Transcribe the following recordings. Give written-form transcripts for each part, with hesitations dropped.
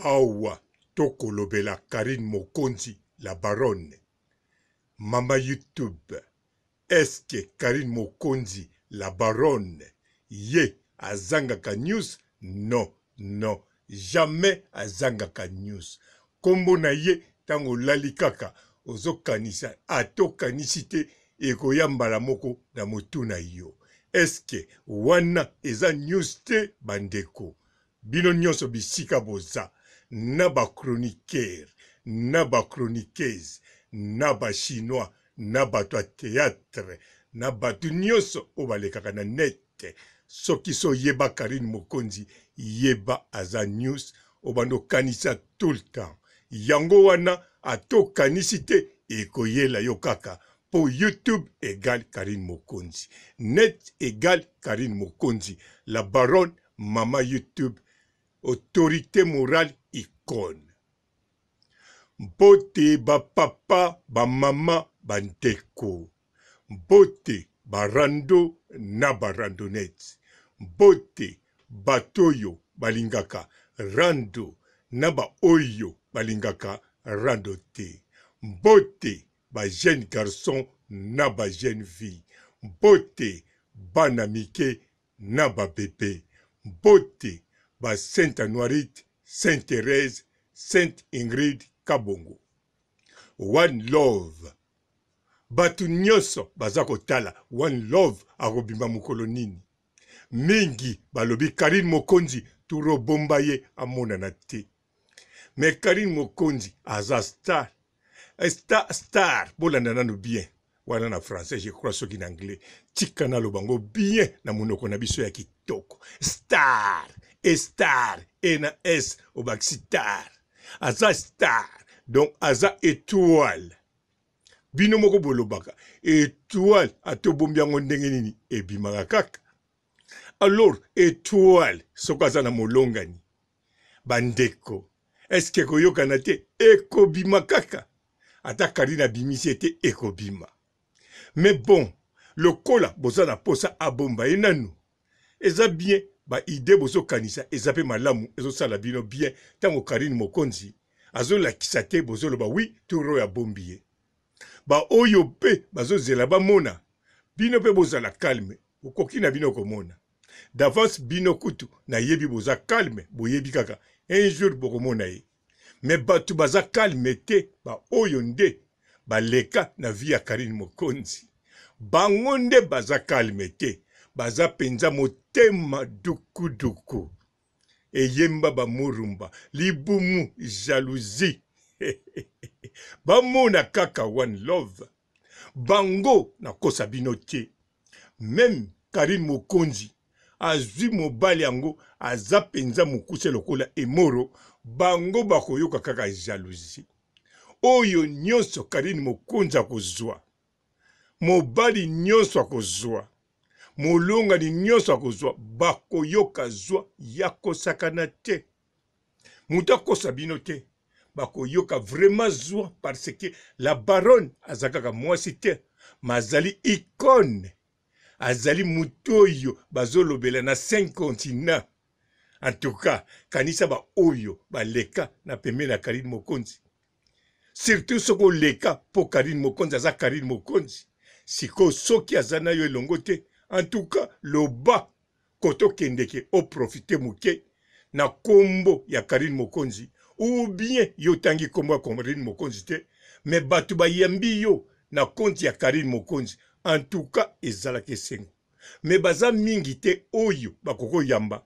Awa tokolobela Karine Mokonzi la baronne. Mama YouTube. Est-ce que Karine Mokonzi la baronne ye azangaka news? Non, non, jamais azangaka news. Kombo na ye tango lali kaka ozokanisa atokanisi te ekoyambala moko na motu na yo. Est-ce que wana eza news te bandeko? Bino nyonso bisika boza na ba chroniqueur, na ba chroniqueuse, na ba chinois, na bato ya théâtre, na bato nyonso obalekaka na net. Soki so yeba Karine Mokonzi, yeba aza news, obando kanisa tout le temps. Yango wana ato kanisi te ekoyela yo kaka. Pour YouTube égale Karine Mokonzi. Net égale Karine Mokonzi. La baronne, Mama YouTube, autorité morale, icône. Mbote ba papa, ba mama, ba ndeko. Mbote ba rando na ba randonnette. Mbote batoyo balingaka rando na ba oyo balingaka rando te. Mbote ba jeune garçon na ba jeune fille. Mbote bana mike na ba bébé. Mbote ba Sainte Anuarite, Sainte Thérèse, Sainte Ingrid Kabongo. One love. Batu nyonso baza kotala One love akobima mokolo nini. Mingi balobi Karine Mokonzi turo bomba ye amonana te. Mais Karine Mokonzi aza star. Star, bolanda nanu bien. Wana na français, je crois soki na anglais. Tika na lobango bien na monoko na biso ya kitoko. Star, star, na S obaksi star. Aza star, donc aza étoile. Bino moko bolobaka. Étoile atobombi yango ndenge nini ebimaka kaka. Alors, étoile, soko aza na molongani. Bandeko, est-ce que koyokana te ekobima kaka? Ata Karine abimisi ete ekobima. Mais bon, le kola boza na posa abomba enanu. Eza bien, ba ide bozo kanisa, eza pe malamu, ezo sala bino bien, tango Karine Mokonzi, azo lakisa te bozo loba oui, turo ya bombiye. Ba oyo pe, bazo zela ba mona, bino pe boza la calme, ukoki na bino komona. D'avance bino kutu, na yebi boza calme, boyebi kaka, un jour bokomona ye. Mais batu baza calme te, ba oyo nde, ba leka na via Karine Mokonzi. Bango nde baza calme te, baza penza motema duku duku. Eyemba ba murumba, libumu, jalousie. Bamona kaka one love. Bango na kosa bino te. Même Karine Mokonzi, azwi mobali yango, aza penza mukuse lokola emoro, bango bakoyoka kaka jalousie. Oyo nyonso Karine Mokonzi akozwa. Mobali nyonso akozwa. Molongani nyonso akozwa. Bakoyoka zwa yakosakana te. Muta kosa bino te. Bakoyoka vraiment zwa parce que la baronne azakaka mwasi te. Mazali icône. Azali mutoyo bazolobela na 5 continents. En tout cas, kanisa ba oyo ba leka na peme na Karine Mokonzi. Surtout soko leka po Karine Mokonzi aza Karine Mokonzi. Siko soki azana yo elongo te. En tout cas, loba koto kendeke o profite muke na kombo ya Karine Mokonzi. Ou bien yo tangi kombo ya Karine Mokonzi te. Mais batu ba yambi yo na konti ya Karine Mokonzi. En tout cas, ezala kesengo. Mais baza mingi te oyo bakoko yamba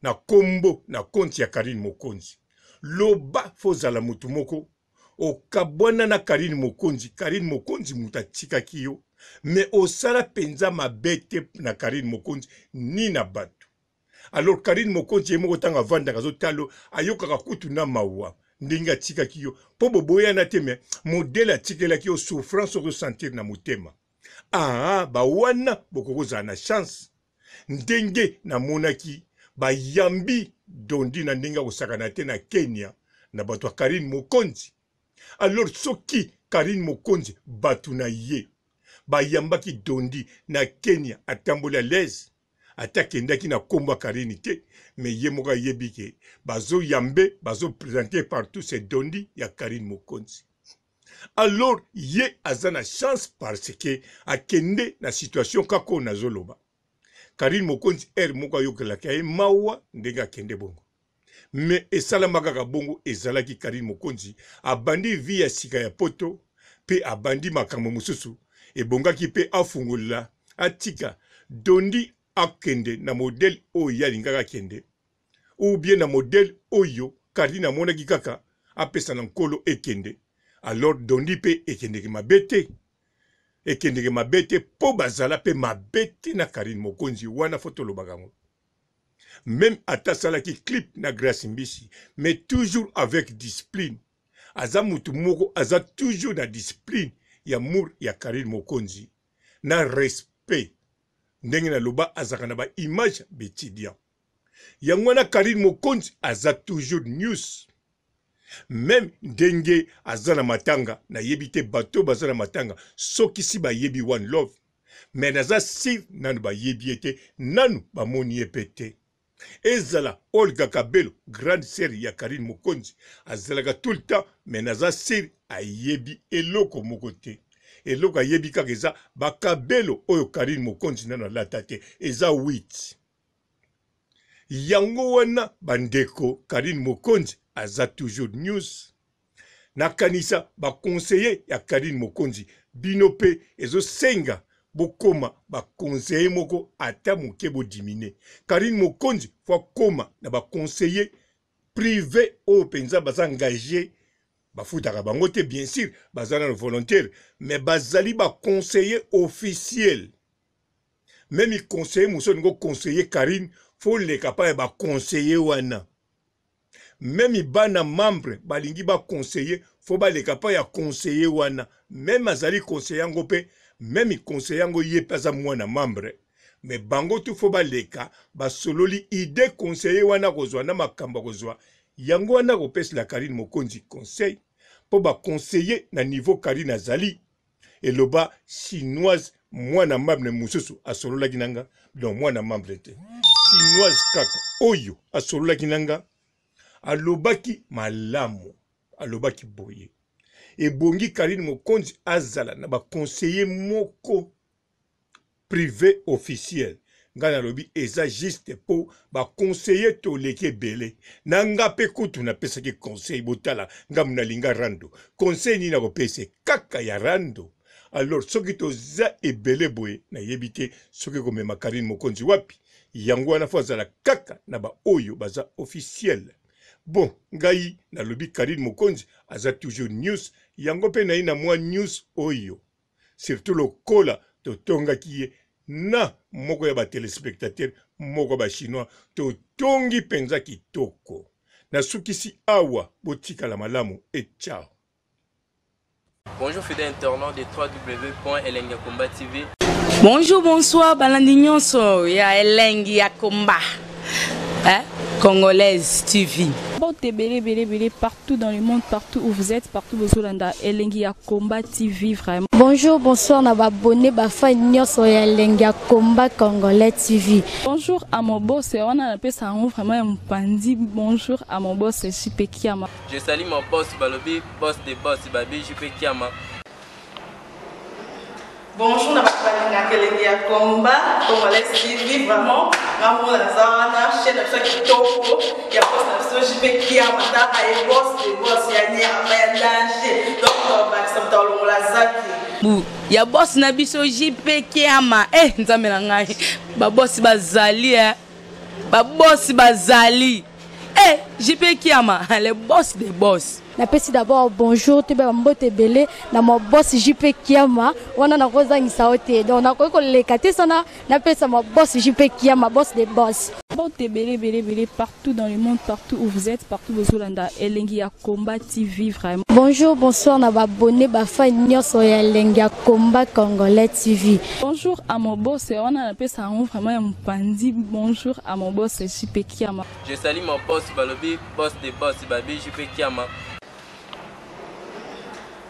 na kombo na konti ya Karine Mokonzi. Loba fozala mutu moko. Okabwana na Karine Mokonzi. Karine Mokonzi muta tika kiyo. Mais osala penza mabete na Karine Mokonzi ni na batu. Alors Karine Mokonzi yemoko tanga vanda kazo talo ayokaka kutu na mawa. Ndinga tika kiyo. Po boboya na teme modele atikela kiyo souffrance ressentir na mutema. Ah, ba wana bokoko za na chance. Ndenge na monaki ba yambi dondi na ndinga osakana te na Kenya na batu wa Karine Mokonzi. Alors soki Karine Mokonzi batu na ye ba yambaki dondi na Kenya atamboli à l'aise. ata kendaki na komba Karine te, mais ye moka yebike bazo yambe bazo présenter partout c'est Dondi ya Karine Mokonzi. Alors ye azana chance parce que akende na situation kako na zoloba. Karine Mokonzi moka yokelaka ye mawa ndenge akende bongo. Mais esalamaka ka bongo ezalaki Karine Mokonzi abandi via sika ya poto pe abandi makambo mususu ebongaki pe afungula atika Dondi akende na modèle oyo yalingaka kende ou bien na modèle oyo Karine amonaki kaka apesa na nkolo ekende. Alors Dondi pe ekendeke mabete po bazala pe mabete na Karine Mokonzi wana foto lobakango. Même ata salaki clip na Grace Mbisi, mais toujours avec discipline. Aza mutu moko aza toujours na discipline ya amour ya Karine Mokonzi na respect. Ndenge na loba azaka na ba image betidian. Yango na Karine Mokonzi aza toujours news. Même ndenge azana matanga na yebite bato bazana matanga soki si ba yebi one love. Mais naza si nanu ba yebi ete nanu ba moni epete. Ezala Olga Kabelo, grande sœur ya Karine Mokonzi, azalaka tout le temps, mais naza sœur ayebi eloko mokote. Eloko ayebi kaka eza bakabelo oyo Karine Mokonzi nana latate eza 8. Yango wana bandeko Karine Mokonzi aza toujours news. Nakanisa ba conseiller ya Karine Mokonzi binope ezo senga bokoma ba conseiller moko ata moke bo dimine. Karine Mokonzi fwa koma na ba conseiller privé au penza baza engagé bafutaka bango te bien sûr bazana no volontaire mais bazali ba conseiller officiel. Même conseiller muso ngo conseiller Karine faut le capable ba conseiller wana. Même bana membre balingi ba conseiller faut ba le capable ya conseiller wana. Même azali conseiller ngo pe même conseiller ngo yepaza mwana membre mais bango tu faut ba leka ba sololi idée conseiller wana kozwa na makamba kozwa yango wana kopesa la Karine Mokonzi conseil po ba conseiller na niveau Karine azali eloba chinoise mwana membre mususu asolola kinanga donc mwana membre te chinoise kaka oyo asolola kinanga alobaki malamu alobaki boye ebongi Karine Mokonzi azala na ba conseiller moko privé officiel ngana lobi eza juste po ba conseiller to leke belé nanga pe kutu na pesa ki conseil botala ngam na linga rando conseil ni na ko pese kaka ya rando. Alors soki to za ebele boye na yebite soki ko mema Karine Mokonzi wapi yango na fois la kaka na ba oyo baza officiel. Bon ngai na lobi Karine Mokonzi aza toujours news yango pe na ina mwa news oyo surtout le kola to tonga kiye na moko ya ba téléspectateur moko ba chinois to tongi penza kitoko na sukisi awa botika la malamu et ciao. Bonjour fidèles internautes de www.elengiakomba TV. Bonjour, bonsoir, balandi nyonso ya Elengi ya Komba. Congolaise TV. Belé partout dans le monde, partout où vous êtes, partout où vous êtes, Elengi ya Komba TV vraiment. Bonjour, bonsoir, na ba abonné ba fan nyonso ya Elengi ya Komba Congolais TV. Bonjour à mon boss, on a appelé ça vraiment un pandi. Bonjour à mon boss, JP Kiama. Je salue mon boss Balobi, boss des boss Babi JP Kiama. Bonjour, na balinga Elengi ya Komba Congolais TV vraiment. Ngamo na zana chaîne na chaque toko ya boss na JP Kiama ta ay boss des boss ya nya ya danger. Donc ba samtalo la zaki. Ya boss na biso JP Kiama nzambe na ngai ba boss bazali ba boss bazali JP Kiama le boss des boss. Napesi d'abord bonjour te ba mbote belé na mo boss JP Kiama wana na kozangisa ote donc na ko lekate sana napesa mo boss JP Kiama boss des boss. Belé partout dans le monde, partout où vous êtes, partout où vous êtes, Elengi ya Komba TV vraiment. Bonjour, bonsoir, na ba abonné ba fan nyonso ya Elengi ya Komba Congolais TV. Bonjour à mon boss, on a appelé ça vraiment un pandi. Bonjour à mon boss JP Kiama. Je salue mon boss Balobi, boss des boss Babi JP Kiama.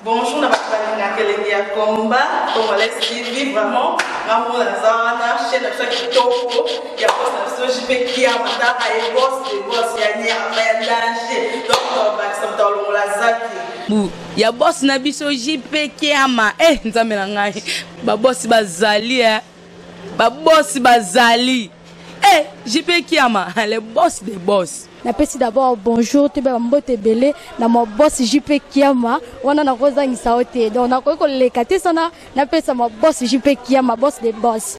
Bonjour, na bakalina kelenge ya komba, Congolais TV, vraiment, ngamu na zana, chaîne na kitoko, ya boss na so JP Kiama, ta ay boss de boss ya nyama ya danger. Donc on va s'entendre longo la zaki. Ya boss na biso JP Kiama, nzambe na ngai. Ba boss bazali ba boss bazali. JP Kiama, le boss des boss. Napesi d'abord bonjour te ba mbote belé na mo boss JP Kiama wana na kozangisa ote donc na ko lekate sana napesa mo boss JP Kiama boss des boss.